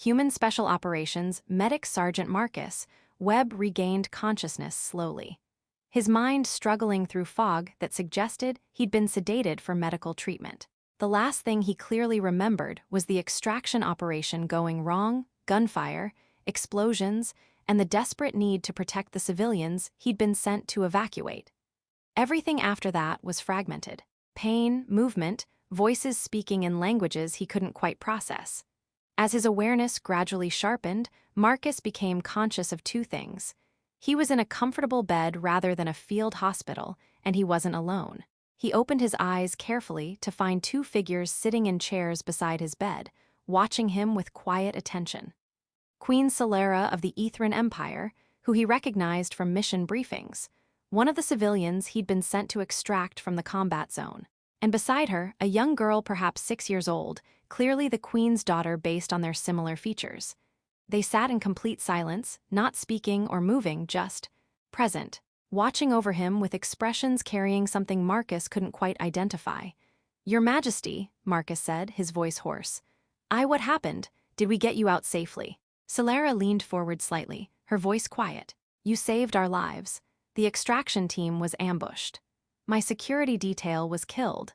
Human Special Operations Medic Sergeant Marcus, Webb regained consciousness slowly, his mind struggling through fog that suggested he'd been sedated for medical treatment. The last thing he clearly remembered was the extraction operation going wrong, gunfire, explosions, and the desperate need to protect the civilians he'd been sent to evacuate. Everything after that was fragmented. Pain, movement, voices speaking in languages he couldn't quite process. As his awareness gradually sharpened, Marcus became conscious of two things. He was in a comfortable bed rather than a field hospital, and he wasn't alone. He opened his eyes carefully to find two figures sitting in chairs beside his bed, watching him with quiet attention. Queen Solera of the Ethran Empire, who he recognized from mission briefings, one of the civilians he'd been sent to extract from the combat zone. And beside her, a young girl perhaps 6 years old, clearly the queen's daughter based on their similar features. They sat in complete silence, not speaking or moving, just present, watching over him with expressions carrying something Marcus couldn't quite identify. "Your Majesty," Marcus said, his voice hoarse. What happened? Did we get you out safely?" Solera leaned forward slightly, her voice quiet. "You saved our lives. The extraction team was ambushed. My security detail was killed.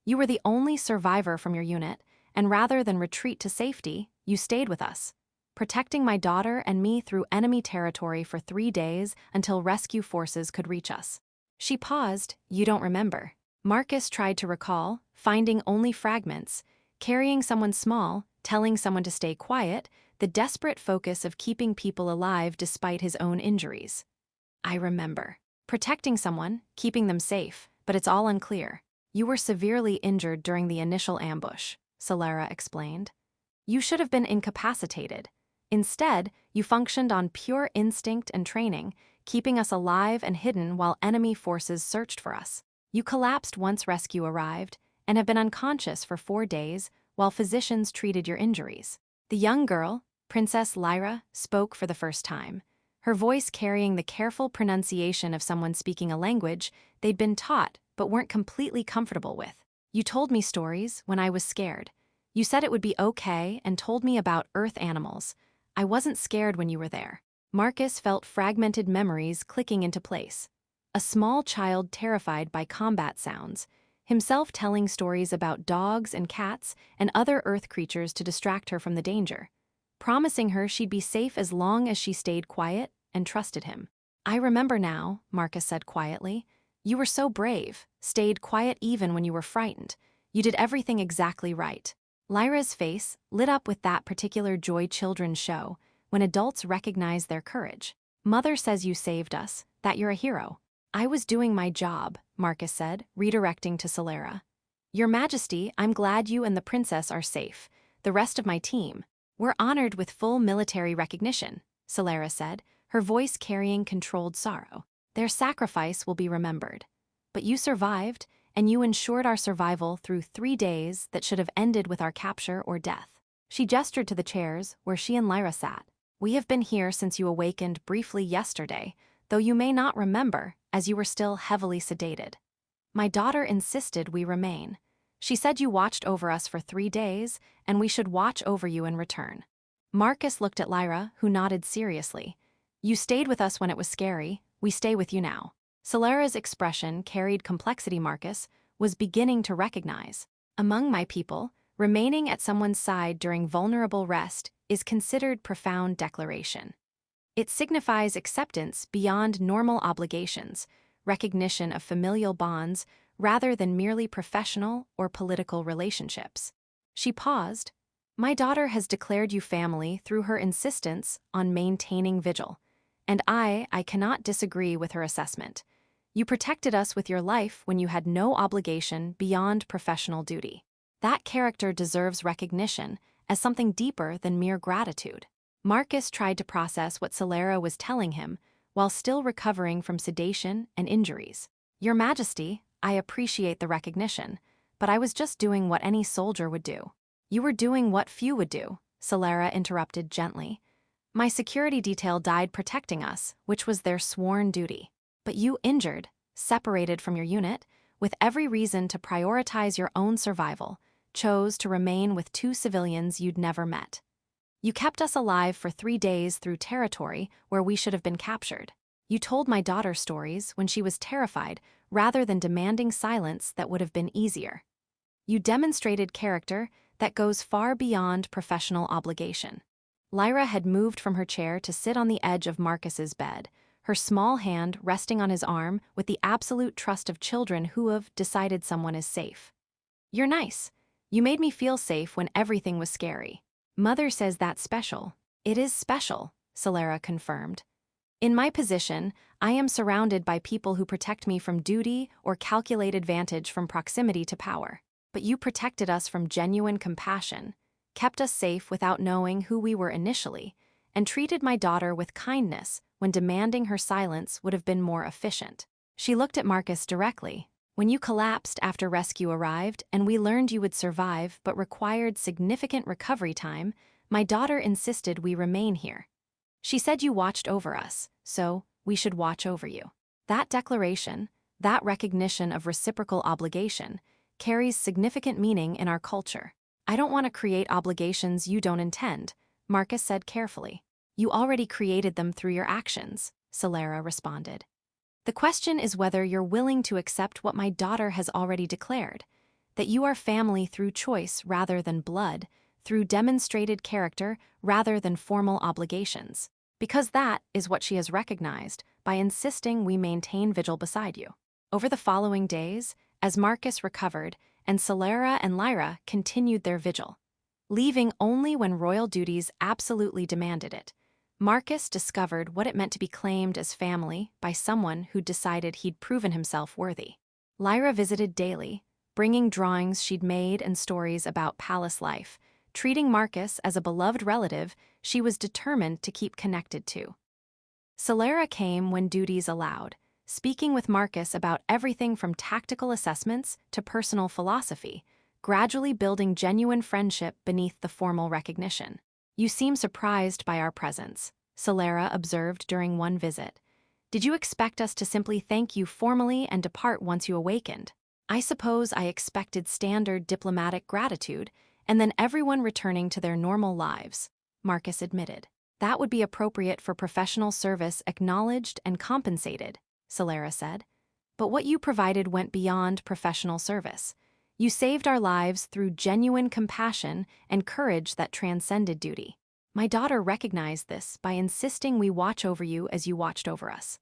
You were the only survivor from your unit, and rather than retreat to safety, you stayed with us, protecting my daughter and me through enemy territory for 3 days until rescue forces could reach us." She paused. "You don't remember." Marcus tried to recall, finding only fragments, carrying someone small, telling someone to stay quiet, the desperate focus of keeping people alive despite his own injuries. "I remember. Protecting someone, keeping them safe, but it's all unclear. You were severely injured during the initial ambush," Solera explained. "You should have been incapacitated. Instead, you functioned on pure instinct and training, keeping us alive and hidden while enemy forces searched for us. You collapsed once rescue arrived, and have been unconscious for 4 days while physicians treated your injuries." The young girl, Princess Lyra, spoke for the first time, her voice carrying the careful pronunciation of someone speaking a language they'd been taught but weren't completely comfortable with. "You told me stories when I was scared. You said it would be okay and told me about Earth animals. I wasn't scared when you were there." Marcus felt fragmented memories clicking into place. A small child terrified by combat sounds, himself telling stories about dogs and cats and other Earth creatures to distract her from the danger, promising her she'd be safe as long as she stayed quiet and trusted him. "I remember now," Marcus said quietly. "You were so brave, stayed quiet even when you were frightened. You did everything exactly right." Lyra's face lit up with that particular joy children show, when adults recognize their courage. "Mother says you saved us, that you're a hero." "I was doing my job," Marcus said, redirecting to Solera. "Your Majesty, I'm glad you and the princess are safe. The rest of my team, we're honored with full military recognition," Solera said, her voice carrying controlled sorrow. "Their sacrifice will be remembered. But you survived, and you ensured our survival through 3 days that should have ended with our capture or death." She gestured to the chairs where she and Lyra sat. "We have been here since you awakened briefly yesterday, though you may not remember, as you were still heavily sedated. My daughter insisted we remain. She said you watched over us for 3 days, and we should watch over you in return." Marcus looked at Lyra, who nodded seriously. "You stayed with us when it was scary, we stay with you now." Solera's expression carried complexity Marcus was beginning to recognize. "Among my people, remaining at someone's side during vulnerable rest is considered profound declaration. It signifies acceptance beyond normal obligations, recognition of familial bonds rather than merely professional or political relationships." She paused. "My daughter has declared you family through her insistence on maintaining vigil, and I cannot disagree with her assessment. You protected us with your life when you had no obligation beyond professional duty. That character deserves recognition as something deeper than mere gratitude." Marcus tried to process what Solera was telling him while still recovering from sedation and injuries. "Your Majesty, I appreciate the recognition, but I was just doing what any soldier would do." "You were doing what few would do," Solera interrupted gently. "My security detail died protecting us, which was their sworn duty. But you injured, separated from your unit, with every reason to prioritize your own survival, chose to remain with 2 civilians you'd never met. You kept us alive for 3 days through territory where we should have been captured. You told my daughter stories when she was terrified rather than demanding silence that would have been easier. You demonstrated character that goes far beyond professional obligation. Lyra had moved from her chair to sit on the edge of Marcus's bed, her small hand resting on his arm with the absolute trust of children who have decided someone is safe. You're nice. You made me feel safe when everything was scary. Mother says that's special. It is special, Celera confirmed. In my position, I am surrounded by people who protect me from duty or calculate advantage from proximity to power. But you protected us from genuine compassion, kept us safe without knowing who we were initially, and treated my daughter with kindness when demanding her silence would have been more efficient. She looked at Marcus directly. When you collapsed after rescue arrived and we learned you would survive but required significant recovery time, my daughter insisted we remain here. She said you watched over us, so we should watch over you. That declaration, that recognition of reciprocal obligation, carries significant meaning in our culture. I don't want to create obligations you don't intend, Marcus said carefully. You already created them through your actions, Celera responded. The question is whether you're willing to accept what my daughter has already declared, that you are family through choice rather than blood, through demonstrated character rather than formal obligations, because that is what she has recognized by insisting we maintain vigil beside you. Over the following days, as Marcus recovered and Celera and Lyra continued their vigil, leaving only when royal duties absolutely demanded it, Marcus discovered what it meant to be claimed as family by someone who'd decided he'd proven himself worthy. Lyra visited daily, bringing drawings she'd made and stories about palace life, treating Marcus as a beloved relative she was determined to keep connected to. Celera came when duties allowed, speaking with Marcus about everything from tactical assessments to personal philosophy, gradually building genuine friendship beneath the formal recognition. You seem surprised by our presence, Celera observed during one visit. Did you expect us to simply thank you formally and depart once you awakened? I suppose I expected standard diplomatic gratitude, and then everyone returning to their normal lives, Marcus admitted. That would be appropriate for professional service acknowledged and compensated, Celera said. But what you provided went beyond professional service. You saved our lives through genuine compassion and courage that transcended duty. My daughter recognized this by insisting we watch over you as you watched over us.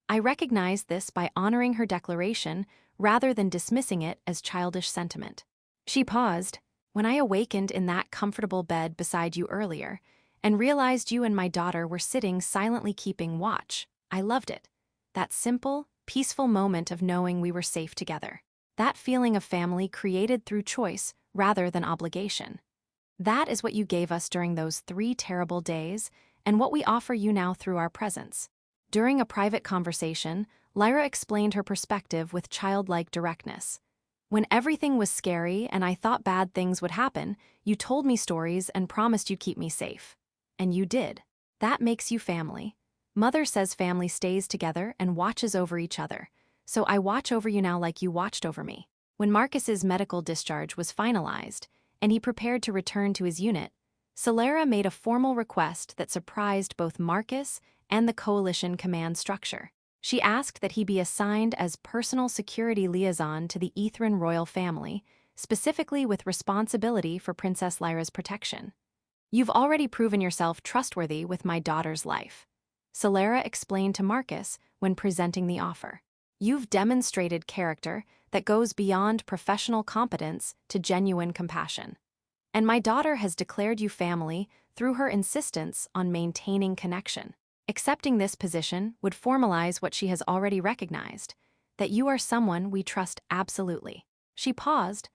I recognized this by honoring her declaration rather than dismissing it as childish sentiment. She paused. When I awakened in that comfortable bed beside you earlier and realized you and my daughter were sitting silently keeping watch, I loved it. That simple, peaceful moment of knowing we were safe together. That feeling of family created through choice rather than obligation. That is what you gave us during those 3 terrible days and what we offer you now through our presence. During a private conversation, Lyra explained her perspective with childlike directness. When everything was scary and I thought bad things would happen, you told me stories and promised you'd keep me safe. And you did. That makes you family. Mother says family stays together and watches over each other. So I watch over you now like you watched over me. When Marcus's medical discharge was finalized, and he prepared to return to his unit, Celera made a formal request that surprised both Marcus and the coalition command structure. She asked that he be assigned as personal security liaison to the Ethran royal family, specifically with responsibility for Princess Lyra's protection. You've already proven yourself trustworthy with my daughter's life, Celera explained to Marcus when presenting the offer. You've demonstrated character that goes beyond professional competence to genuine compassion. And my daughter has declared you family through her insistence on maintaining connection. Accepting this position would formalize what she has already recognized, that you are someone we trust absolutely. She paused,